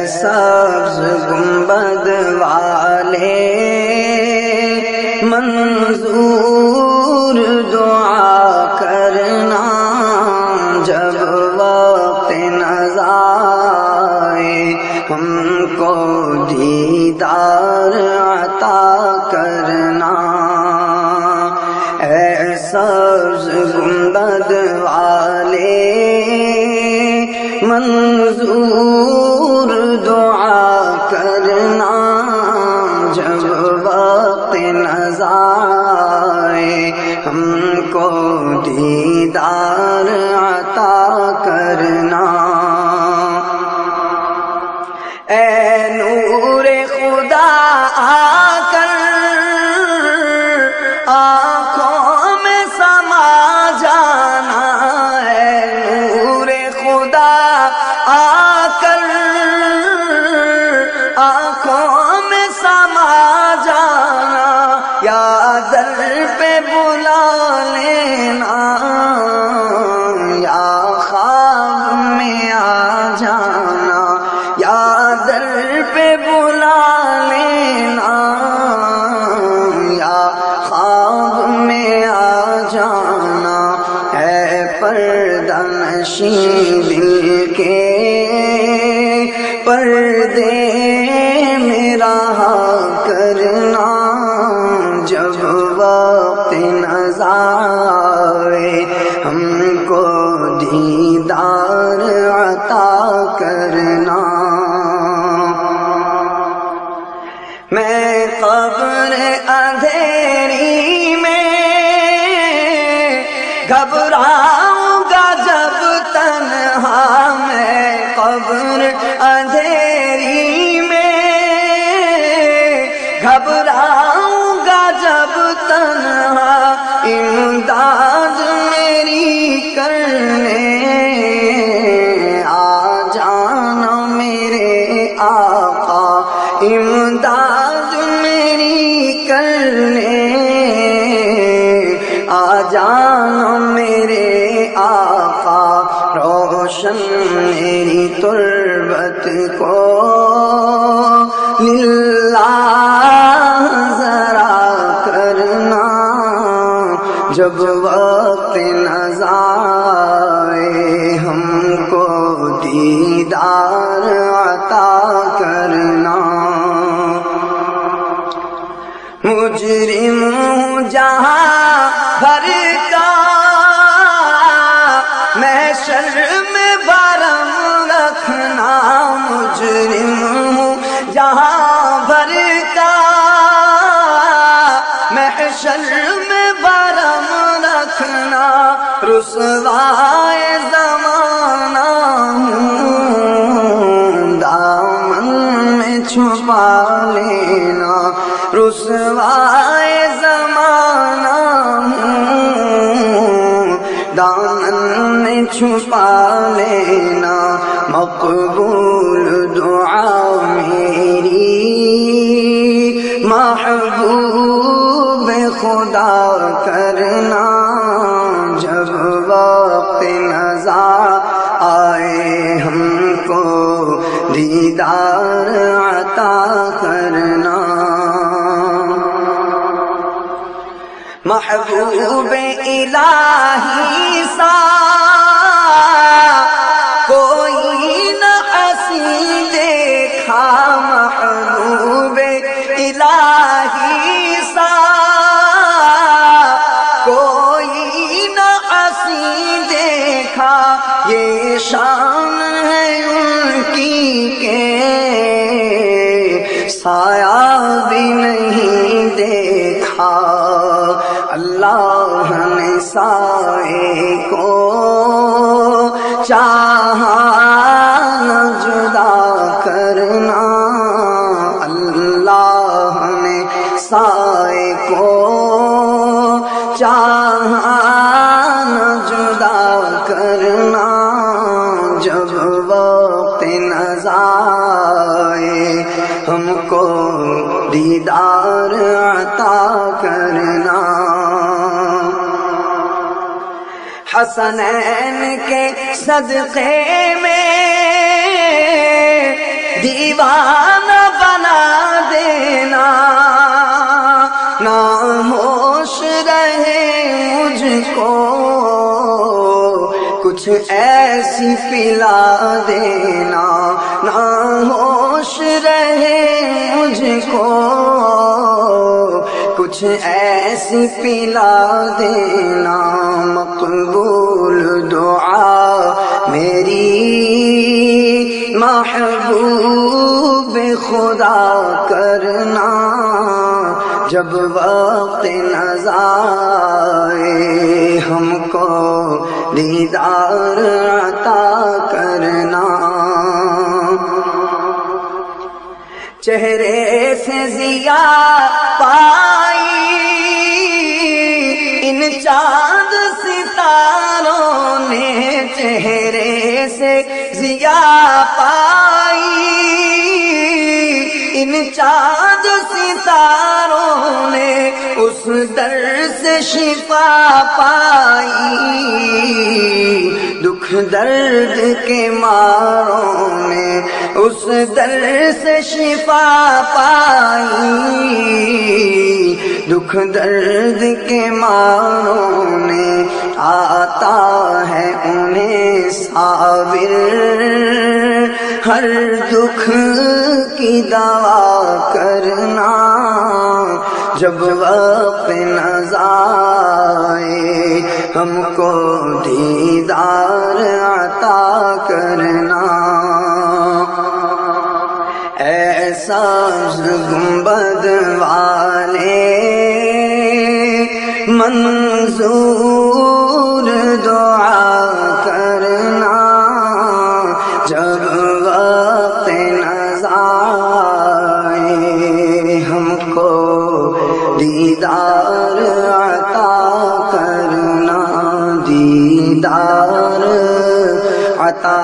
سبز گنبد والے منظور دعا کرنا جب وقت نزا آئے ہم کو دیدار عطا کرنا اے سبز گنبد والے منظور دعا کرنا جب وقت نزا آئے ہم کو دیدار عطا کرنا اے نور خدا آ کر آنکھوں میں سما جانا اے نور خدا آ کر آنکھوں میں سما جانا یا در پہ بلا لینا یا خواب میں آ جانا یا در پہ بلا لینا یا خواب میں آ جانا اے پردہ نشین دل کے پردے میں رہا کرنا جب وقت نزا آئے ہم کو دیدار عطا کرنا میں قبر اندھیری میں گھبراؤں گا جب تنہا میں قبر اندھیری میں گھبراؤں گا جب تنہا امداد میری کرنے آ جانا میرے آقا امداد میری کرنے آ جانا میرے آقا روشن میری تربت کو للہ ذرا کرنا جب وقت نزا آئے ہم کو دیدار عطا کرنا مجرم ہوں جہاں بھر کا محشر میں برم رکھنا مجرم ہوں جہاں بھر کا محشر میں برم رکھنا رسوائے زمانہ ہوں دامن میں چھپا لینا رسوائے زمانہ ہوں دامن میں چھپا لینا مقبول دعا میری محبوب خدا کرنا جب وقت نزا آئے ہم کو دیدار عطا کرنا محبوب الہی سا کوئی نہ حسین دیکھا محبوب الہی سا کوئی نہ حسین دیکھا یہ شان ہے ان کی کہ سایہ بھی نہیں دیکھا اللہ نے سائے کو چاہا نہ جدا کرنا اللہ نے سائے کو چاہا نہ جدا کرنا جب وقت نزا آئے ہم کو دیدار عطا کرنا حسنین کے صدقے میں دیوانہ بنا دینا، ناموش رہے مجھ کو کچھ ایسی پلا دینا، ناموش رہے مجھ کو کچھ ایسی پلا دینا، مقبول دعا میری محبوب خدا کرنا، جب وقت نظائے ہم کو دیدار عطا کرنا، چہرے سے ضیا پائی ان چاند ستاروں نے، چہرے سے ضیا پائی ان چاند ستاروں نے، اس در سے شفا پائی دکھ درد کے ماروں نے، اس در سے شفا پائی دکھ درد کے ماروں نے، آتا ہے انہیں صابر ہر دکھ کی دوا کرنا، جب وقت نظائے ہم کو دیدار عطا کرنا، ایسا گنبد والے منظور دعا کرنا، جب وقت نظائے ہم کو دیدار عطا کرنا، دیدار عطا